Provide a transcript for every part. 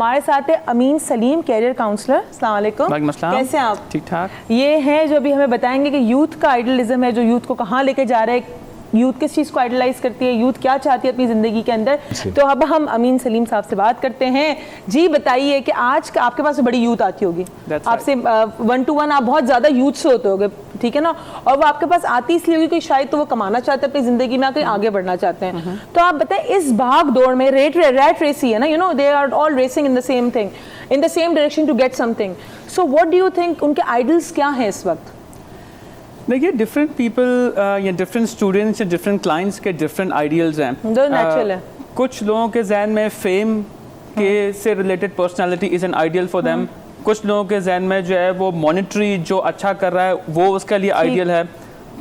हमारे साथ है अमीन सलीम, कैरियर काउंसलर। अस्सलाम वालेकुम। कैसे हैं आप? ठीक ठाक। ये हैं जो अभी हमें बताएंगे कि यूथ का आइडलिज्म है, जो यूथ को कहाँ लेके जा रहा है, यूथ किस चीज़ को आइडलाइज करती है, यूथ क्या चाहती है अपनी ज़िंदगी के अंदर। तो अब हम अमीन सलीम साहब से बात करते हैं। जी बताइए कि आज का आपके पास बड़ी यूथ आती होगी, आपसे 1 to 1 आप बहुत ज़्यादा यूथ से होते होगे, ठीक है ना, और वो आपके पास आती इसलिए होगी कि शायद तो वो कमाना चाहते हैं अपनी ज़िंदगी में, कहीं आगे बढ़ना चाहते हैं। तो आप बताएं, इस भाग दौड़ में रैट रेस ही है ना, you know, they are all racing in the same thing, in the same direction to get something. So what do you think उनके आइडल्स क्या हैं इस वक्त? देखिए, डिफरेंट पीपल या डिफरेंट स्टूडेंट्स या डिफरेंट क्लाइंट्स के डिफरेंट आइडियल्स हैं। नेचुरल है। कुछ लोगों के जहन में फेम के से related personality is an ideal for them. कुछ लोगों के जहन में जो है वो मॉनेटरी जो अच्छा कर रहा है वो उसके लिए आइडियल है।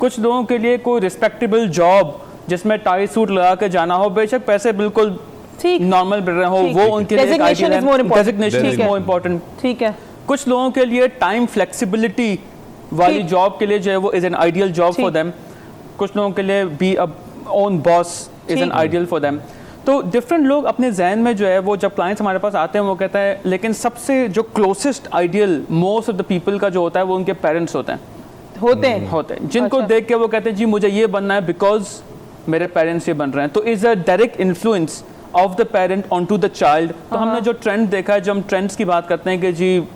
कुछ लोगों के लिए कोई रिस्पेक्टेबल जॉब जिसमें टाई सूट लगा के जाना हो, बेशक पैसे बिल्कुल नॉर्मल मिल रहे हो, वो उनके लिए आइडियल है। Designation is more important. ठीक है। कुछ लोगों के लिए टाइम फ्लेक्सिबिलिटी वाली जॉब के लिए जो है वो is an ideal job for them. कुछ लोगों के लिए be a own boss is an ideal for them. तो डिफरेंट लोग अपने जहन में जो है वो, जब क्लाइंट्स हमारे पास आते हैं वो कहता है, लेकिन सबसे जो closest ideal most of the people का जो होता है वो उनके पेरेंट्स होते हैं जिनको देख के वो कहते हैं जी मुझे ये बनना है बिकॉज मेरे पेरेंट्स ये बन रहे हैं। तो is a direct influence of the parent on to the child. तो हमने जो ट्रेंड देखा है, जब हम ट्रेंड्स की बात करते हैं कि जी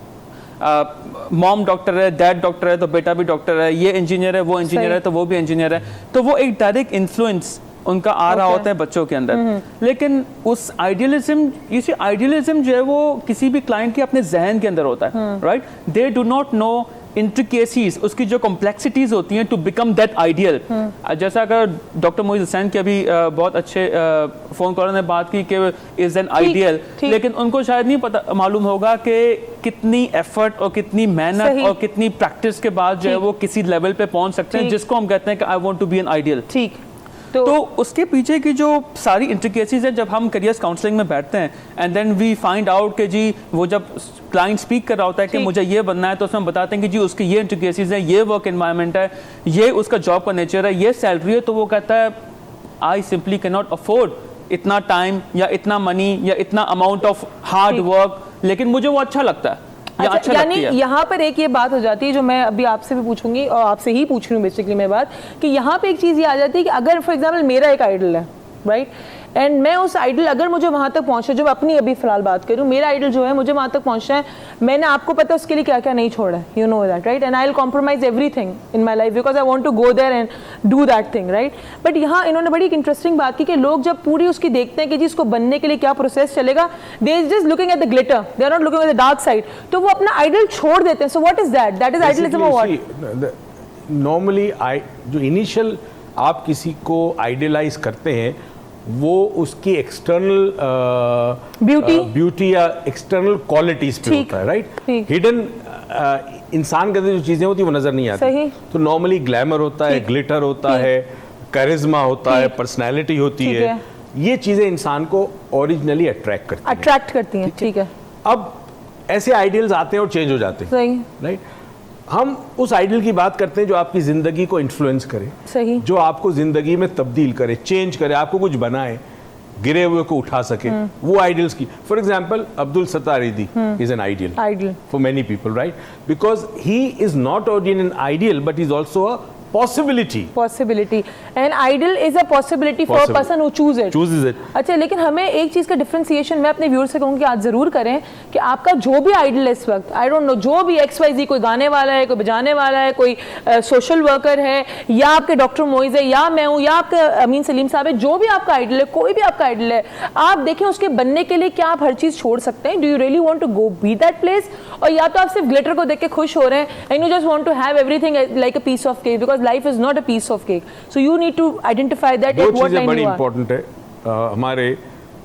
मॉम डॉक्टर है, डैड डॉक्टर है तो बेटा भी डॉक्टर है, ये इंजीनियर है वो इंजीनियर है तो वो भी इंजीनियर है, तो वो एक डायरेक्ट इन्फ्लुएंस उनका आ रहा होता है बच्चों के अंदर। लेकिन उस आइडियलिज्म, इसी आइडियलिज्म जो है वो किसी भी क्लाइंट के अपने जहन के अंदर होता है, right. They do not know intricacies, उसकी जो कॉम्प्लेक्सिटीज होती हैं टू बिकम दैट आइडियल। जैसा अगर डॉक्टर मोइज हुसैन के अभी बहुत अच्छे फोन कॉलर ने बात की कि इज एन आइडियल, लेकिन उनको शायद नहीं पता मालूम होगा कि कितनी एफर्ट और कितनी मेहनत और कितनी प्रैक्टिस के बाद जो है वो किसी लेवल पे पहुंच सकते हैं जिसको हम कहते हैं कि I want to be an ideal. ठीक। तो उसके पीछे की जो सारी इंट्रिकेसीज है, जब हम करियर्स काउंसलिंग में बैठते हैं and then we find out कि जी वो जब क्लाइंट स्पीक कर रहा होता है कि मुझे ये बनना है, तो उसमें हम बताते हैं कि जी उसकी ये इंट्रिकेसीज है, ये वर्क एनवायरनमेंट है, ये उसका जॉब का नेचर है, ये सैलरी है, तो वो कहता है I simply can not afford इतना टाइम या इतना मनी या इतना अमाउंट ऑफ हार्ड वर्क, लेकिन मुझे वो अच्छा लगता है। अच्छा, यानी यहाँ पर एक ये बात हो जाती है जो मैं अभी आपसे भी पूछूंगी और आपसे ही पूछ रही हूँ बेसिकली मैं बात, कि यहाँ पे एक चीज़ ये आ जाती है कि अगर फॉर एग्जांपल मेरा एक आइडल है, राइट, एंड मैं उस आइडल, अगर मुझे वहाँ तक पहुँचना, जब अपनी अभी फिलहाल बात करूँ, मेरा आइडल जो है मुझे वहाँ तक पहुँचना है, मैंने आपको पता है उसके लिए क्या क्या नहीं छोड़ा है, you know that, right, and I will compromise everything in my life because I want to go there and do that thing, right. But यहाँ इन्होंने बड़ी एक इंटरेस्टिंग बात की कि लोग जब पूरी उसकी देखते हैं कि जी इसको बनने के लिए क्या प्रोसेस चलेगा, they is just looking at the glitter, they are not looking at the dark side, तो वो अपना आइडल छोड़ देते हैं। So what is that? That is idealism और व्हाट? नॉर्मली जो इनिशियल आप किसी को आइडियलाइज करते हैं वो उसकी एक्सटर्नल ब्यूटी या एक्सटर्नल क्वालिटीज पे होता है, राइट। हिडन इंसान के अंदर जो चीजें होती है वो नजर नहीं आती। तो नॉर्मली ग्लैमर होता है, ग्लिटर होता है, करिश्मा होता है, पर्सनैलिटी होती है, ये चीजें इंसान को ओरिजिनली अट्रैक्ट करती हैं। ठीक है। अब ऐसे आइडियल्स आते हैं और चेंज हो जाते हैं, राइट। हम उस आइडियल की बात करते हैं जो आपकी जिंदगी को इन्फ्लुएंस करे, सही, जो आपको जिंदगी में तब्दील करे, चेंज करे, आपको कुछ बनाए, गिरे हुए को उठा सके, वो आइडियल्स की। फॉर एग्जांपल अब्दुल सत्तार ईदी is an ideal for many people, right, because he is not only an ideal but is also a possibility and ideal is a possibility for a person who chooses it। अच्छा, लेकिन हमें एक चीज का differentiation मैं अपने viewer से कहूँगी आज जरूर करें कि आपका जो भी आइडल है इस वक्त, आई डोंट नो, जो भी XYZ, कोई गाने वाला है, कोई बजाने वाला है, कोई सोशल वर्कर है, या आपके डॉक्टर मोइज है, या मैं हूँ, या आपका अमीन सलीम साहब है, जो भी आपका आइडल है, कोई भी आपका आइडल है, आप देखें उसके बनने के लिए क्या आप हर चीज छोड़ सकते हैं। Do you really want to go be that place, और या तो आप सिर्फ ग्लिटर को देख के खुश हो रहे हैं and you just want to have everything like a piece of cake, because life is not a piece of cake, so you need to identify that. दो चीजें बड़ी इंपॉर्टेंट है। हमारे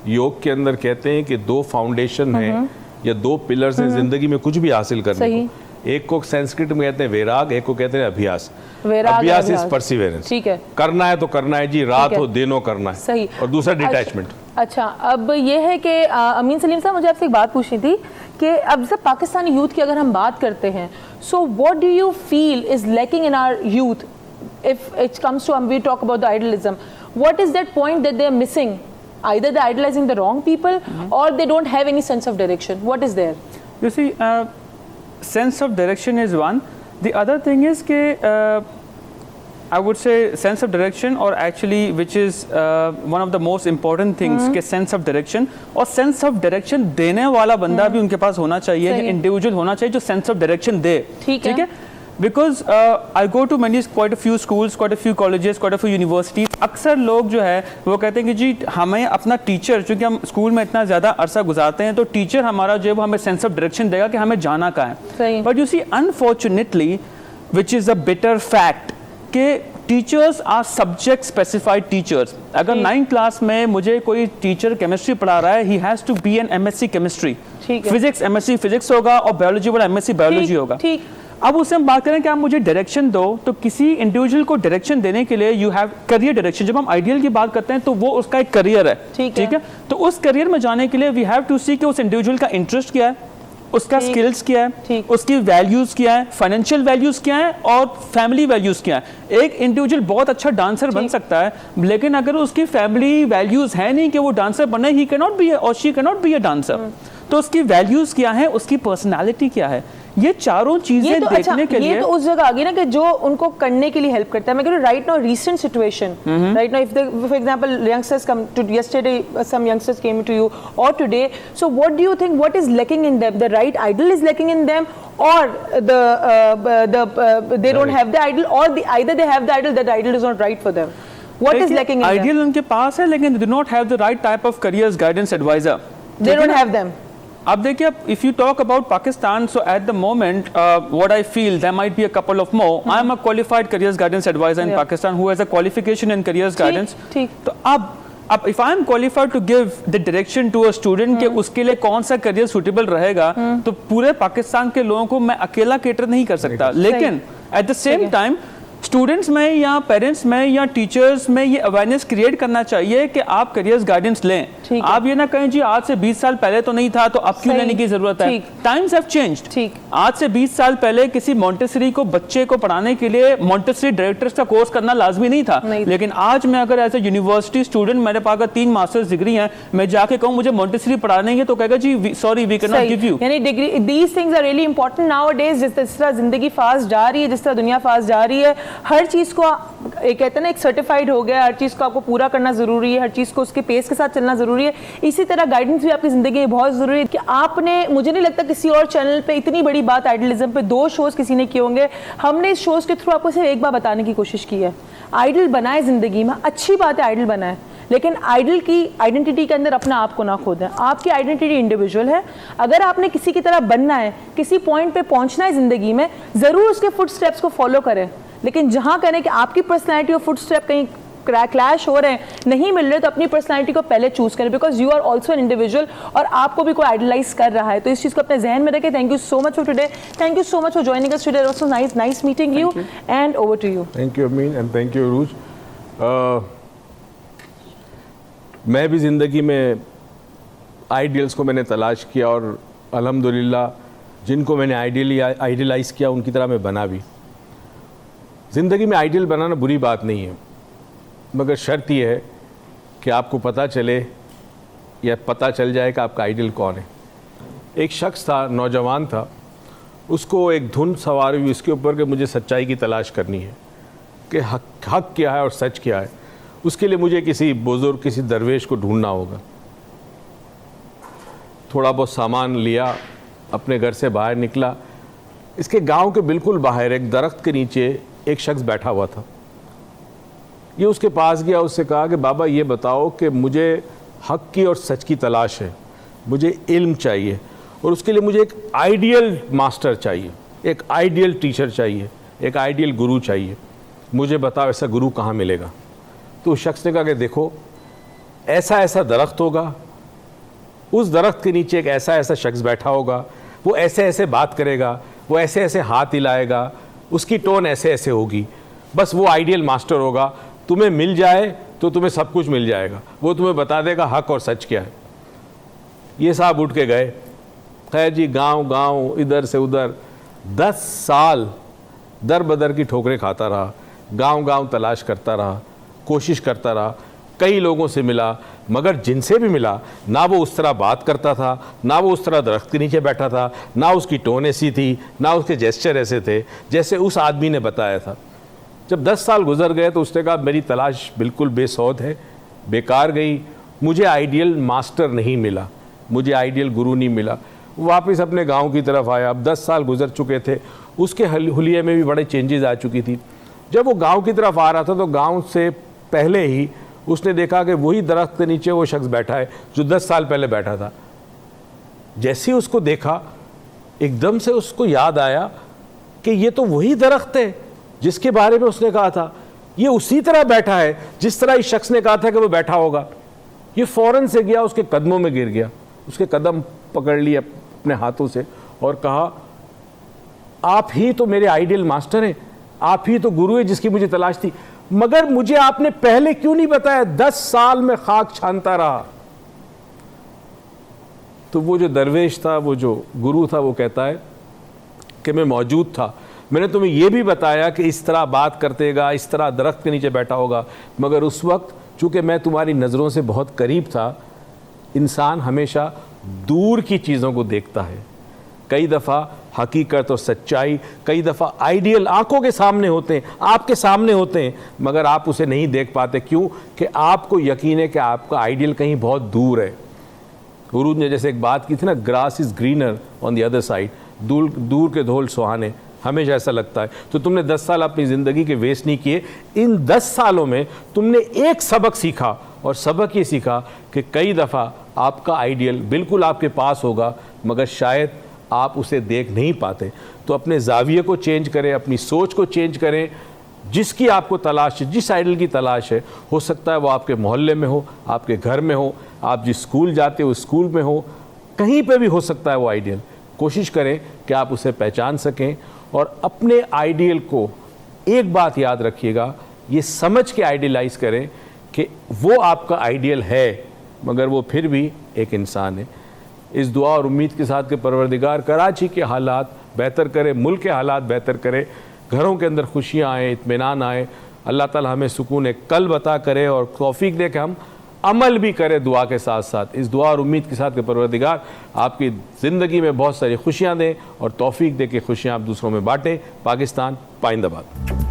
योग के अंदर कहते हैं कि दो फाउंडेशन है या दो पिलर्स हैं जिंदगी में कुछ भी हासिल करने को। एक को संस्कृत में कहते हैं वैराग, एक को कहते हैं अभ्यास। अभ्यास इज परसिवेरेंस, ठीक है, करना है तो करना है जी, रात हो दिन हो करना है, सही। और दूसरा डिटैचमेंट। अच्छा, अब ये है कि अमीन सलीम साहब, मुझे आपसे एक बात पूछनी थी कि अब जब पाकिस्तानी यूथ की अगर हम बात करते हैं, so what do you feel is lacking in our youth if it comes to we talk about the idealism, what is that point that they are missing Either they're idolizing the wrong people or they don't have any sense of direction. What is there? You see, sense of direction is one. The other thing is that I would say sense of direction, or actually which is one of the most important things के sense of direction, और sense of direction देने वाला बंदा भी उनके पास होना चाहिए, individual होना चाहिए जो sense of direction दे, ठीक है? Because I go to quite a few schools, quite a few colleges, quite a few universities. अक्सर लोग जो है वो कहते हैं कि जी हमें अपना टीचर, चूँकि हम स्कूल में इतना ज़्यादा अरसा गुजारते हैं, तो टीचर हमारा जो है वो हमें सेंस ऑफ डायरेक्शन देगा कि हमें जाना कहाँ है. But you see unfortunately which is a bitter fact कि teachers are subject specified teachers. अगर 9th क्लास में मुझे कोई टीचर केमिस्ट्री पढ़ा रहा है, he has to be an MSc chemistry, physics MSc physics होगा और बायोलॉजी वाला MSc बायोलॉजी होगा. अब उससे हम बात करें कि आप मुझे डायरेक्शन दो, तो किसी इंडिविजुअल को डायरेक्शन देने के लिए यू हैव करियर डायरेक्शन. जब हम आइडियल की बात करते हैं तो वो उसका एक करियर है, ठीक है? तो उस करियर में जाने के लिए वी हैव टू सी कि उस इंडिविजुअल का इंटरेस्ट क्या है, उसका स्किल्स क्या है, उसकी वैल्यूज क्या है, फाइनेंशियल वैल्यूज क्या है और फैमिली वैल्यूज क्या है. एक इंडिविजुअल बहुत अच्छा डांसर बन सकता है, लेकिन अगर उसकी फैमिली वैल्यूज है नहीं कि वो डांसर बने, ही कैन नॉट बी और she can not be a dancer. तो उसकी वैल्यूज क्या है, उसकी पर्सनैलिटी क्या है, ये चारों चीजें तो देखने के लिए ये तो उस जगह आ गई ना कि जो उनको करने के लिए हेल्प करता है. मैं कह रही हूं right now recent situation, right now if for example youngsters come to yesterday, some youngsters came to you or today, so what do you think, what is lacking in them? The right idol is lacking in them, or they don't have the idol, or either they have the idol, that idol is not right for them. What is lacking in them? Ideal उनके पास है, लेकिन they do not have the right type of careers guidance advisor. They don't have them. अब देखिए, if you talk about Pakistan, so at the moment, what I feel, there might be a couple of more. I am a qualified careers guidance advisor in Pakistan who has a qualification in careers guidance. तो अब if I am qualified to give the direction to a student कि उसके लिए कौन सा career suitable रहेगा, तो पूरे पाकिस्तान के लोगों को मैं अकेला केटर नहीं कर सकता. लेकिन at the same time students में या पेरेंट्स में या टीचर्स में ये अवेयरनेस क्रिएट करना चाहिए कि आप करियर्स गाइडेंस लें. आप ये ना कहें जी आज से 20 साल पहले तो नहीं था तो अब क्यों लेने की जरूरत है. Times have changed. आज से 20 साल पहले किसी मॉन्टेसरी को बच्चे को पढ़ाने के लिए मॉन्टेसरी डायरेक्टर्स का कोर्स करना लाजमी नहीं था. लेकिन आज मैं अगर एज ए यूनिवर्सिटी स्टूडेंट, मेरे पास 3 मास्टर्स डिग्री हैं, मैं जाके कहूँ मुझे मॉन्टेसरी पढ़ाने है तो कहेगा जी sorry we can not give you. यानी degree, these things are really important nowadays. जिस तरह जिंदगी फास्ट जा रही है, जिस तरह दुनिया फास्ट जा रही है, हर चीज को एक कहते हैं ना एक सर्टिफाइड हो गया, हर चीज को आपको पूरा करना जरूरी है, हर चीज को उसके पेस के साथ चलना जरूरी है. इसी तरह गाइडेंस भी आपकी जिंदगी में बहुत जरूरी है. कि आपने, मुझे नहीं लगता किसी और चैनल पे इतनी बड़ी बात आइडलिज्म पे 2 शोज किसी ने किए होंगे. हमने इस शोज के थ्रू आपको सिर्फ एक बार बताने की कोशिश की है, आइडल बनाए जिंदगी में. अच्छी बात है आइडल बनाए, लेकिन आइडल की आइडेंटिटी के अंदर अपना आप को ना खो दें. आपकी आइडेंटिटी इंडिविजुअल है. अगर आपने किसी की तरह बनना है, किसी पॉइंट पे पहुंचना है जिंदगी में, जरूर उसके फुट स्टेप्स को फॉलो करें, लेकिन जहां करें कि आपकी पर्सनैलिटी और फुट स्टेप कहीं क्लैश हो रहे हैं, नहीं मिल रहे, तो अपनी पर्सनैलिटी को पहले चूज करें, because you are also an individual और आपको भी कोई आइडलाइज कर रहा है. तो इस चीज को अपने जहन में रखें. Thank you so much for today. Thank you so much for joining us today. It was nice meeting you and over to you. Thank you Amin and thank you Arooj. मैं भी ज़िंदगी में आइडियल्स को मैंने तलाश किया और अल्हम्दुलिल्लाह जिनको मैंने आइडियलाइज़ किया उनकी तरह मैं बना भी. ज़िंदगी में आइडियल बनाना बुरी बात नहीं है, मगर शर्त यह है कि आपको पता चले या पता चल जाए कि आपका आइडियल कौन है. एक शख्स था, नौजवान था, उसको एक धुन सवार हुई इसके ऊपर कि मुझे सच्चाई की तलाश करनी है कि हक क्या है और सच क्या है. उसके लिए मुझे किसी बुजुर्ग, किसी दरवेश को ढूंढना होगा. थोड़ा बहुत सामान लिया, अपने घर से बाहर निकला. इसके गांव के बिल्कुल बाहर एक दरख्त के नीचे एक शख्स बैठा हुआ था. ये उसके पास गया, उससे कहा कि बाबा ये बताओ कि मुझे हक की और सच की तलाश है, मुझे इल्म चाहिए और उसके लिए मुझे एक आइडियल मास्टर चाहिए, एक आइडियल टीचर चाहिए, एक आइडियल गुरु चाहिए. मुझे बताओ ऐसा गुरु कहाँ मिलेगा. तो उस शख्स ने कहा कि देखो ऐसा ऐसा दरख्त होगा, उस दरख्त के नीचे एक ऐसा ऐसा शख्स बैठा होगा, वो ऐसे ऐसे बात करेगा, वो ऐसे ऐसे हाथ हिलाएगा, उसकी टोन ऐसे ऐसे होगी, बस वो आइडियल मास्टर होगा. तुम्हें मिल जाए तो तुम्हें सब कुछ मिल जाएगा, वो तुम्हें बता देगा हक और सच क्या है. ये साहब उठ के गए. खैर जी, गांव गांव इधर से उधर 10 साल दर बदर की ठोकरें खाता रहा, गांव गांव तलाश करता रहा, कोशिश करता रहा. कई लोगों से मिला, मगर जिनसे भी मिला ना वो उस तरह बात करता था, ना वो उस तरह दरख्त के नीचे बैठा था, ना उसकी टोन ऐसी थी, ना उसके जेस्चर ऐसे थे जैसे उस आदमी ने बताया था। जब 10 साल गुजर गए तो उसने कहा मेरी तलाश बिल्कुल बेसौध है, बेकार गई, मुझे आइडियल मास्टर नहीं मिला, मुझे आइडियल गुरु नहीं मिला। वो वापस अपने गांव की तरफ आया। अब 10 साल गुजर चुके थे, उसके हुलिये में भी बड़े चेंजेस आ चुकी थी। जब वो गांव की तरफ आ रहा था तो गांव से पहले ही उसने देखा कि वही दरख्त के नीचे वो शख्स बैठा है जो 10 साल पहले बैठा था। जैसे ही उसको देखा एकदम से उसको याद आया कि ये तो वही दरख्त है जिसके बारे में उसने कहा था, ये उसी तरह बैठा है जिस तरह इस शख्स ने कहा था कि वो बैठा होगा। ये फौरन से गया, उसके कदमों में गिर गया, उसके कदम पकड़ लिए अपने हाथों से और कहा आप ही तो मेरे आइडियल मास्टर हैं, आप ही तो गुरु है जिसकी मुझे तलाश थी, मगर मुझे आपने पहले क्यों नहीं बताया? 10 साल में खाक छानता रहा। तो वो जो दरवेश था, वो जो गुरु था, वो कहता है कि मैं मौजूद था, मैंने तुम्हें यह भी बताया कि इस तरह बात करतेगा, इस तरह दरख्त के नीचे बैठा होगा, मगर उस वक्त चूंकि मैं तुम्हारी नज़रों से बहुत करीब था, इंसान हमेशा दूर की चीज़ों को देखता है। कई दफ़ा हकीकत और सच्चाई कई दफ़ा आइडियल आंखों के सामने होते हैं, आपके सामने होते हैं, मगर आप उसे नहीं देख पाते। क्यों? कि आपको यकीन है कि आपका आइडियल कहीं बहुत दूर है। गुरु ने जैसे एक बात की थी ना, grass is greener on the other side, दूर के धोल सुहाने, हमेशा ऐसा लगता है। तो तुमने 10 साल अपनी ज़िंदगी के वेस्ट नहीं किए, इन 10 सालों में तुमने एक सबक सीखा, और सबक ये सीखा कि कई दफ़ा आपका आइडियल बिल्कुल आपके पास होगा, मगर शायद आप उसे देख नहीं पाते। तो अपने ज़ाविये को चेंज करें, अपनी सोच को चेंज करें। जिसकी आपको तलाश है, जिस आइडियल की तलाश है, हो सकता है वो आपके मोहल्ले में हो, आपके घर में हो, आप जिस स्कूल जाते हो उस स्कूल में हो, कहीं पे भी हो सकता है वो आइडियल। कोशिश करें कि आप उसे पहचान सकें, और अपने आइडियल को एक बात याद रखिएगा, ये समझ के आइडियलाइज़ करें कि वो आपका आइडियल है, मगर वो फिर भी एक इंसान है। इस दुआ और उम्मीद के साथ कि परवरदिगार कराची के हालात बेहतर करे, मुल्क के हालात बेहतर करे, घरों के अंदर खुशियाँ आए, इत्मीनान आए, अल्लाह ताला हमें सुकून कल्ब अता करे और तौफीक दे कि हम अमल भी करें दुआ के साथ साथ। इस दुआ और उम्मीद के साथ कि परवरदिगार आपकी ज़िंदगी में बहुत सारी खुशियाँ दें और तौफीक दे के खुशियाँ आप दूसरों में बांटें। पाकिस्तान पाइंदाबाद।